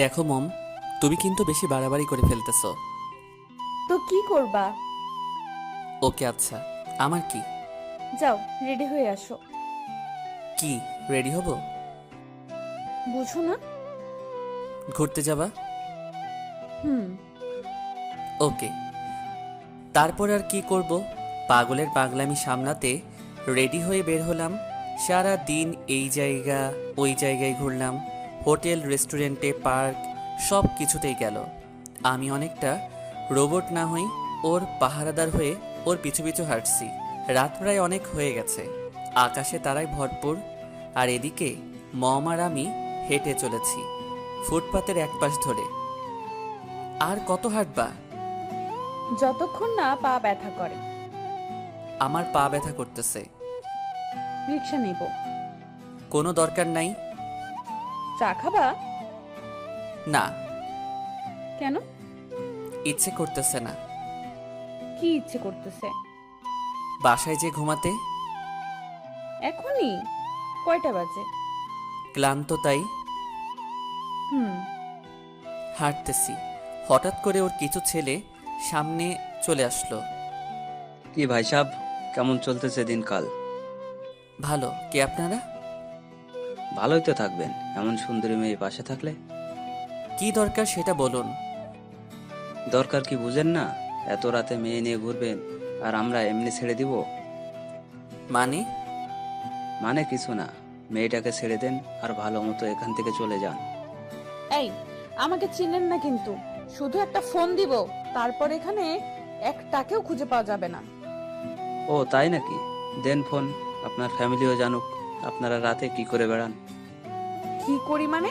দেখো মম, তুমি কিন্তু বেশি বাড়াবাড়ি করে ফেলতেছো। তো কি করবা? ওকে আচ্ছা, আমার কি? যাও, রেডি হয়ে আসো। কি রেডি হব? বুঝো না? ঘুরতে যাবা? হুম। ওকে। তারপর আর কি করব, পাগলের পাগলামি সামলাতে রেডি হয়ে বের হলাম। সারা দিন এই জায়গা ওই জায়গায় ঘুরলাম, হোটেল রেস্টুরেন্টে পার্ক, সব কিছুতেই গেল। আমি অনেকটা রোবট না হই, ওর পাহারাদার হয়ে ওর পিছু পিছু হাঁটছি। রাত প্রায় অনেক হয়ে গেছে, আকাশে তারায় ভরপুর। আর এদিকে মম আর আমি হেঁটে চলেছি ফুটপাতের এক পাশ ধরে। আর কত হাঁটবা? যতক্ষণ না পা ব্যথা করে। আমার পা ব্যথা করতেছে। রিক্সা নেব। কোনো দরকার নাই। চা খাবা? না, কেন? ইচ্ছে করতেছে না। কি ইচ্ছে করতেছে? বাসায় যে ঘুমাতে। এখনই? কয়টা বাজে? ক্লান্ত তাই হুম। হাঁটতেছি। হঠাৎ করে ওর কিছু ছেলে সামনে চলে আসলো। কি ভাই সাহেব, কেমন চলতেছে দিনকাল? ভালো, কে আপনারা? ভালোই তো থাকবেন এমন সুন্দরী মেয়ে পাশে থাকলে। কি দরকার সেটা বলুন। দরকার কি বুঝেন না? এত রাতে মেয়ে নিয়ে ঘুরবেন আর আমরা এমনি ছেড়ে দিব? মানে? মানে কিছু না, মেয়েটাকে ছেড়ে দেন আর ভালো মতো এখান থেকে চলে যান। এই, আমাকে চিনেন না কিন্তু। শুধু একটা ফোন দিব, তারপর এখানে একটাকেও খুঁজে পাওয়া যাবে না। ও তাই নাকি? দেন ফোন, আপনার ফ্যামিলিও জানুক আপনারা রাতে কি করে বেড়ান। কি করি মানে?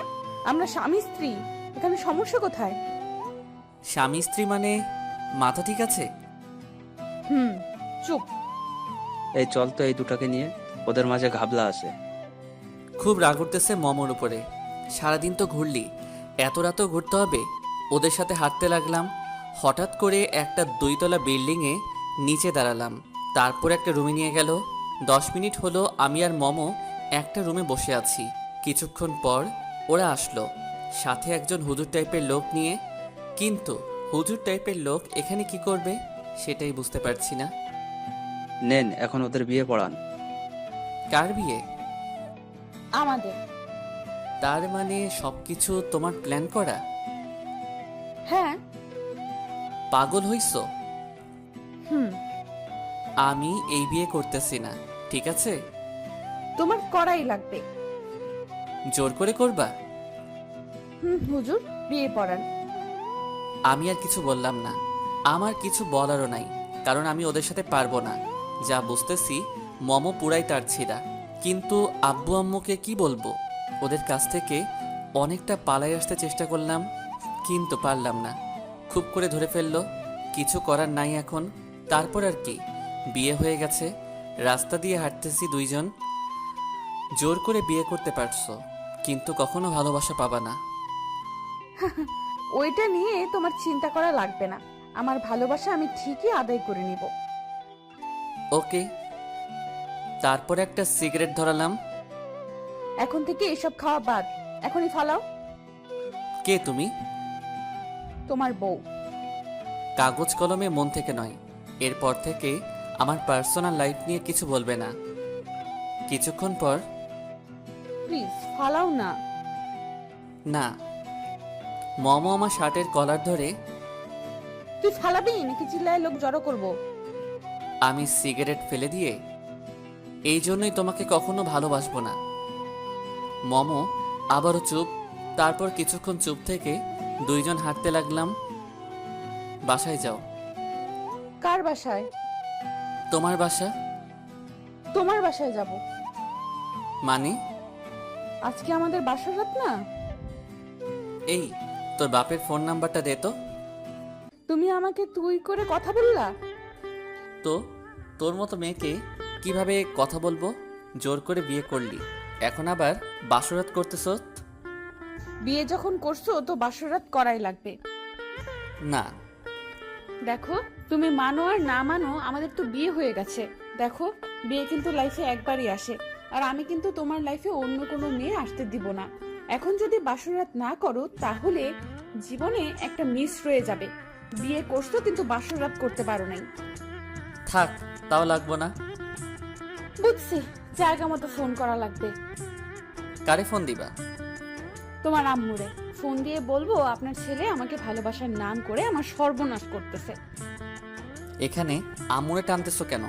আমরা স্বামী স্ত্রী, এখানে সমস্যা কোথায়? স্বামী স্ত্রী মানে? মাথা ঠিক আছে? হুম। চুপ। এই চল তো এই দুটাকে নিয়ে, ওদের মাঝে ঘাবলা আছে। খুব রাগ উঠতেছে মমর উপরে। সারাদিন তো ঘুরলি, এত রাতেও ঘুরতে হবে? ওদের সাথে হাঁটতে লাগলাম। হঠাৎ করে একটা 2 তলা বিল্ডিংয়ে নিচে দাঁড়ালাম। তারপর একটা রুমে নিয়ে গেল। 10 মিনিট হলো আমি আর মমো একটা রুমে বসে আছি। কিছুক্ষণ পর ওরা আসলো, সাথে একজন হুজুর টাইপের লোক নিয়ে। কিন্তু হুজুর টাইপের লোক এখানে কি করবে সেটাই বুঝতে পারছি না। নেন এখন ওদের বিয়ে পড়ান। কার বিয়ে? আমাদের। তার মানে সবকিছু তোমার প্ল্যান করা? হ্যাঁ। পাগল হইছো? হুম। আমি এই বিয়ে করতেছি না, ঠিক আছে? তোমার করাই লাগবে। জোর করে করবা? হুম, হুজুর বিয়ে পড়ান। আমি আর কিছু বললাম না, আমার কিছু বলারও নাই, কারণ আমি ওদের সাথে পারবো না। যা বুঝতেছি মমো পুরাই তার ছিঁড়া। কিন্তু আব্বু আম্মুকে কি বলবো? ওদের কাছ থেকে অনেকটা পালাই আসতে চেষ্টা করলাম, কিন্তু পারলাম না। খুব করে ধরে ফেললো, কিছু করার নাই এখন। তারপর আর কি, বিয়ে হয়ে গেছে। রাস্তা দিয়ে হাঁটতেছি দুইজন। জোর করে বিয়ে করতে পারছো, কিন্তু কখনো ভালোবাসা পাবা না। ওইটা নিয়ে তোমার চিন্তা করা লাগবে না। আমার ভালোবাসা আমি ঠিকই আদায় করে নিব। ওকে। তারপর একটা সিগারেট ধরালাম। এখন থেকে এসব খাওয়া বাদ। এখনই ফালাও। কে তুমি? তোমার বউ। কাগজ কলমে, মন থেকে নয়। এরপর থেকে আমার পার্সোনাল লাইফ নিয়ে কিছু বলবে না। কিছুক্ষণ পর, প্লিজ ফালাও না। না। মমো আমার শার্টের কলার ধরে। তুই ফালাবি নাকি চিল্লায় লোক জড়ো করব? আমি সিগারেট ফেলে দিয়ে, এই জন্যই তোমাকে কখনো ভালোবাসবো না। মমো আবারও চুপ। তারপর কিছুক্ষণ চুপ থেকে দুইজন হাঁটতে লাগলাম। বাসায় যাও। কার বাসায়? তোমার বাসা। তোমার বাসায় যাব। মানে? আজকে আমাদের বাসর রাত না? এই, তোর বাপের ফোন নাম্বারটা দে তো। তুমি আমাকে তুই করে কথা বললা? তো তোর মতো মেয়েকে কিভাবে কথা বলবো? জোর করে বিয়ে করলি, এখন আবার বাসরাত করতেছ? বিয়ে যখন করছো তো বাসর রাত করাই লাগবে। না। দেখো, তুমি মানো আর না মানো, আমাদের তো বিয়ে হয়ে গেছে। দেখো, বিয়ে কিন্তু লাইফে একবারই আসে, আর আমি কিন্তু তোমার লাইফে অন্য কোনো মেয়ে আসতে দিব না। এখন যদি বাসরাত না করো তাহলে জীবনে একটা মিস রয়ে যাবে। বিয়ে করছো কিন্তু বাসরাত করতে পারো নাই। থাক, তাও লাগবো না। বুঝছি, জায়গা মতো ফোন করা লাগবে। কারে ফোন দিবা? তোমার আম্মুরে ফোন দিয়ে বলবো আপনার ছেলে আমাকে ভালোবাসার নাম করে আমার সর্বনাশ করতেছে। এখানে আমুরে টানতেছো কেন?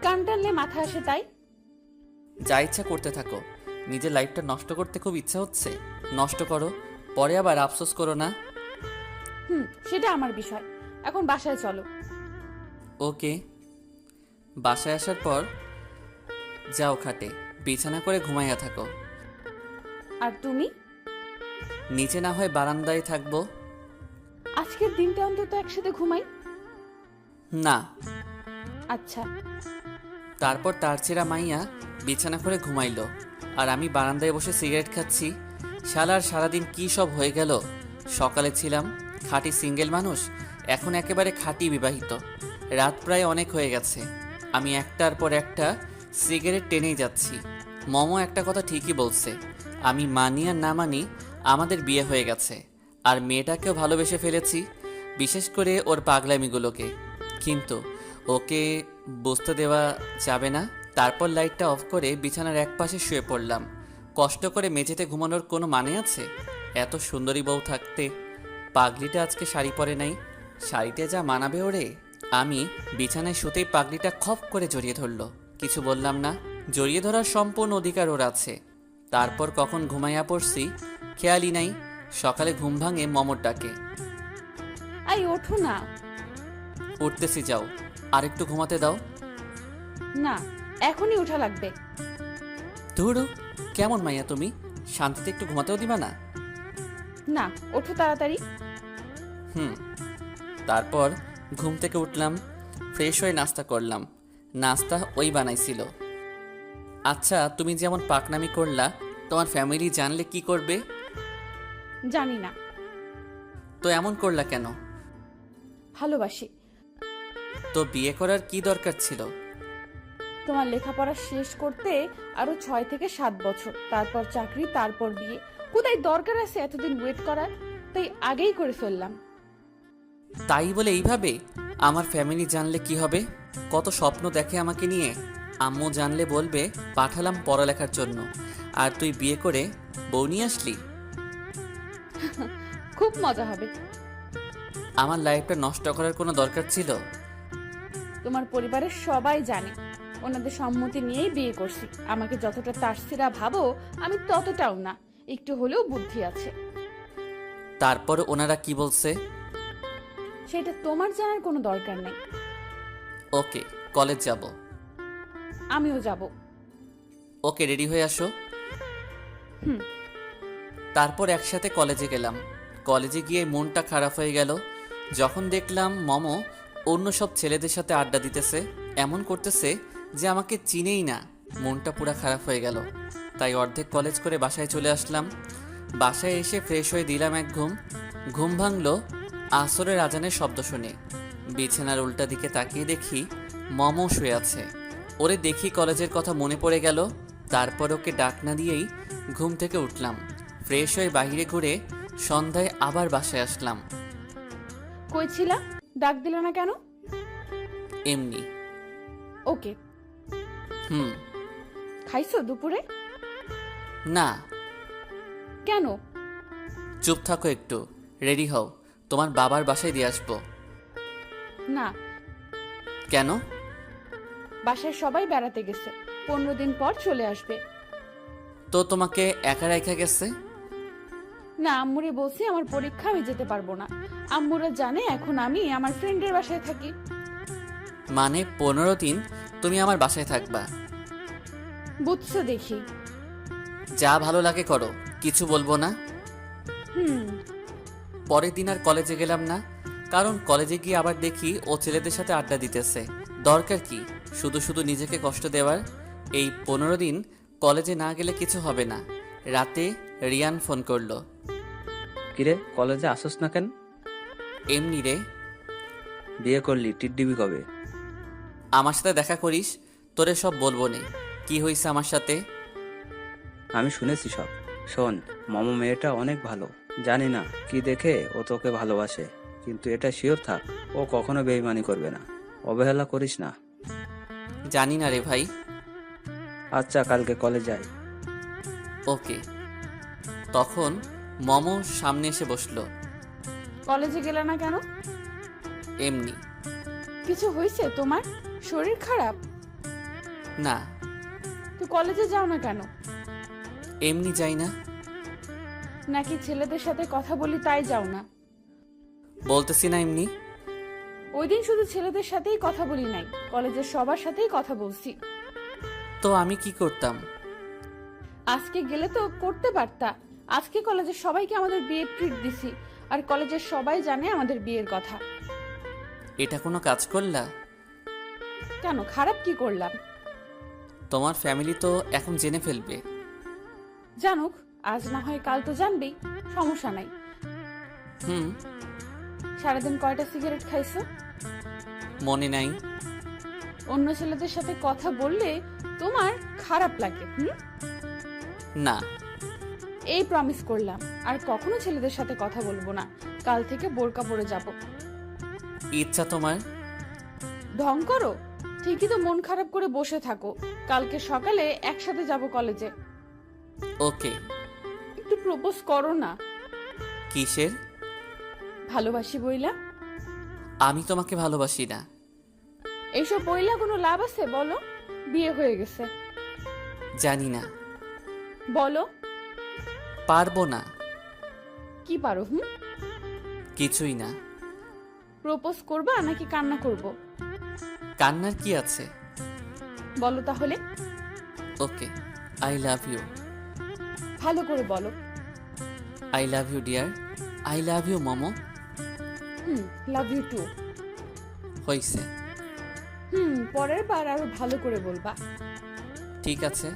কান টানলে মাথা আসে তাই। যা ইচ্ছা করতে থাকো। নিজের লাইফটা নষ্ট করতে খুব ইচ্ছা হচ্ছে, নষ্ট করো, পরে আবার আফসোস করো না। সেটা আমার বিষয়। এখন বাসায় চলো। ওকে। বাসায় আসার পর যাও খাটে বিছানা করে ঘুমাইয়া থাকো। আর তুমি? নিচে না হয় বারান্দায় থাকবো। আজকের দিনটা অন্তত একসাথে ঘুমাই। না। আচ্ছা। তারপর তার ছেঁড়া মাইয়া বিছানা করে ঘুমাইলো, আর আমি বারান্দায় বসে সিগারেট খাচ্ছি। শালার সারাদিন কি সব হয়ে গেল। সকালে ছিলাম খাঁটি সিঙ্গেল মানুষ, এখন একেবারে খাঁটি বিবাহিত। রাত প্রায় অনেক হয়ে গেছে, আমি একটার পর একটা সিগারেট টেনেই যাচ্ছি। মমো একটা কথা ঠিকই বলছে, আমি মানি আর না মানি আমাদের বিয়ে হয়ে গেছে, আর মেয়েটাকেও ভালোবেসে ফেলেছি, বিশেষ করে ওর পাগলামিগুলোকে। কিন্তু ওকে বুঝতে দেওয়া যাবে না। তারপর লাইটটা অফ করে বিছানার এক পাশে শুয়ে পড়লাম। কষ্ট করে মেঝেতে ঘুমানোর কোনো মানে আছে? এত সুন্দরী বউ থাকতে পাগলিটা আজকে শাড়ি পরে নাই, শাড়িতে যা মানাবে ওরে। আমি বিছানায় শুতেই পাগলিটা খপ করে জড়িয়ে ধরলো। কিছু বললাম না, জড়িয়ে ধরার সম্পূর্ণ অধিকার ওর আছে। তারপর কখন ঘুমাইয়া পড়ছি খেয়ালই নাই। সকালে ঘুম ভাঙে মমর ডাকে। আই ওঠো না। উঠতেছি, যাও, আর একটু ঘুমাতে দাও। না, এখনই ওঠা লাগবে। ধুরু, কেমন মাইয়া তুমি, শান্তিতে একটু ঘুমাতেও দিবা না? না, ওঠো তাড়াতাড়ি। তারপর ঘুম থেকে উঠলাম, ফ্রেশ হয়ে নাস্তা করলাম। নাস্তা ওই বানাইছিল। আচ্ছা, তুমি যেমন পাকনামি করলা, তোমার ফ্যামিলি জানলে কি করবে? জানি না। তো এমন করলা কেন? ভালোবাসি। তো বিয়ে করার কি দরকার ছিল? তোমার লেখাপড়া শেষ করতে আরো 6 থেকে 7 বছর, তারপর চাকরি, তারপর বিয়ে। কোথায় দরকার আছে এতদিন ওয়েট করার? তাই আগেই করে ফেললাম। তাই বলে এইভাবে? আমার ফ্যামিলি জানলে কি হবে? কত স্বপ্ন দেখে আমাকে নিয়ে। আম্মু জানলে বলবে পাঠালাম পড়ালেখার জন্য, আর তুই বিয়ে করে বউ নিয়ে আসলি। খুব মজা হবে। আমার লাইফটা নষ্ট করার কোনো দরকার ছিল? তোমার পরিবারের সবাই জানে, ওনাদের সম্মতি নিয়েই বিয়ে করছি। আমাকে যতটা তারছিরা ভাবো, আমি ততটাও না, একটু হলেও বুদ্ধি আছে। তারপর ওনারা কি বলছে? সেটা তোমার জানার কোনো দরকার নেই। ওকে, কলেজ যাব। আমিও যাব। ওকে, রেডি হয়ে আসো। হুম। তারপর একসাথে কলেজে গেলাম। কলেজে গিয়ে মনটা খারাপ হয়ে গেল যখন দেখলাম মমো অন্য সব ছেলেদের সাথে আড্ডা দিতেছে, এমন করতেছে যে আমাকে চিনেই না। মনটা পুরো খারাপ হয়ে গেল। তাই অর্ধেক কলেজ করে বাসায় চলে আসলাম। বাসায় এসে ফ্রেশ হয়ে দিলাম এক ঘুম। ঘুম ভাঙলো আসরের আজানের শব্দ শুনে। বিছানার উল্টা দিকে তাকিয়ে দেখি মমো শুয়ে আছে। ওরে দেখি কলেজের কথা মনে পড়ে গেল। তারপর ওকে ডাক না দিয়েই ঘুম থেকে উঠলাম। ফ্রেশ হয়ে বাইরে ঘুরে সন্ধ্যায় আবার বাসায় আসলাম। কই ছিলা? ডাক দিল না কেন? এমনি। ওকে। হুম। খাইছো দুপুরে? না। কেন? চুপ থাকো একটু, রেডি হও, তোমার বাবার বাসায় দিয়ে আসবো। না। কেন? বাসায় সবাই বেড়াতে গেছে, 15 দিন পর চলে আসবে। তো তোমাকে একা রেখে গেছে? না, আম্মুরে বলছি আমার পরীক্ষা, আমি যেতে পারবো না। আম্মুরা জানে এখন আমি আমার ফ্রেন্ডের বাসায় থাকি। মানে 15 দিন তুমি আমার বাসায় থাকবা? বুঝছো দেখি। যা ভালো লাগে করো, কিছু বলবো না। হুম। পরের দিন আর কলেজে গেলাম না, কারণ কলেজে গিয়ে আবার দেখি ও ছেলেদের সাথে আড্ডা দিতেছে। দরকার কি শুধু শুধু নিজেকে কষ্ট দেওয়ার? এই 15 দিন কলেজে না গেলে কিছু হবে না। রাতে রিয়ান ফোন করলো। কিরে, কলেজে আসোস না কেন? এমনি রে। বিয়ে করলি, টিডডিবি কবে? আমার সাথে দেখা করিস, তোরে সব বলবো নে কি হয়েছে আমার সাথে। আমি শুনেছি সব, শোন, মামু মেয়েটা অনেক ভালো। জানি না কি দেখে ও তোকে ভালোবাসে, কিন্তু এটা শিওর থাক, ও কখনো বেইমানি করবে না। অবহেলা করিস না। জানি না রে ভাই। আচ্ছা, কালকে কলেজ যাই। ওকে। তখন মমো সামনে এসে বসলো। কলেজে গেলে না কেন? এমনি। কিছু হয়েছে তোমার? শরীর খারাপ? না, তো কলেজে যাও না কেন? এমনি যাই না। নাকি ছেলেদের সাথে কথা বলি তাই যাও না? বলতেছি না এমনি। ওই দিন শুধু ছেলেদের সাথেই কথা বলি নাই, কলেজের সবার সাথেই কথা বলছি। তো আমি কি করতাম? আজকে গেলে তো করতে পারতা। আজকে কলেজের সবাইকে আমাদের বিয়ের ট্রিট দিছি, আর কলেজের সবাই জানে আমাদের বিয়ের কথা। এটা কোনো কাজ করলা? কেন, খারাপ কি করলাম? তোমার ফ্যামিলি তো এখন জেনে ফেলবে। জানুক, আজ না হয় কাল তো জানবেই, সমস্যা নাই। হুম। সারাদিন কয়টা সিগারেট খাইছো? মনে নাই। অন্য ছেলেদের সাথে কথা বললে তোমার খারাপ লাগে? না। এই প্রমিস করলাম, আর কখনো ছেলেদের সাথে কথা বলবো না। কাল থেকে বোরকা পরে যাব। ইচ্ছা তোমার? ঢং করো? ঠিকই তো মন খারাপ করে বসে থাকো। কালকে সকালে একসাথে যাব কলেজে। ওকে। একটু প্রপোজ করো না। কিসের? ভালোবাসি বইলা। আমি তোমাকে ভালোবাসি না। এইসব বইলা কোনো লাভ আছে বলো? বিয়ে হয়ে গেছে। জানি না। বলো। পারবো না। কি পারো? কিছুই না। প্রপোজ করবা নাকি কান্না করব? কান্নার কি আছে? বলো তাহলে। ওকে। I love you. ভালো করে বলো। I love you dear. I love you Momo. Love you too. হইছে। পরের বার আরো ভালো করে বলবা। ঠিক আছে।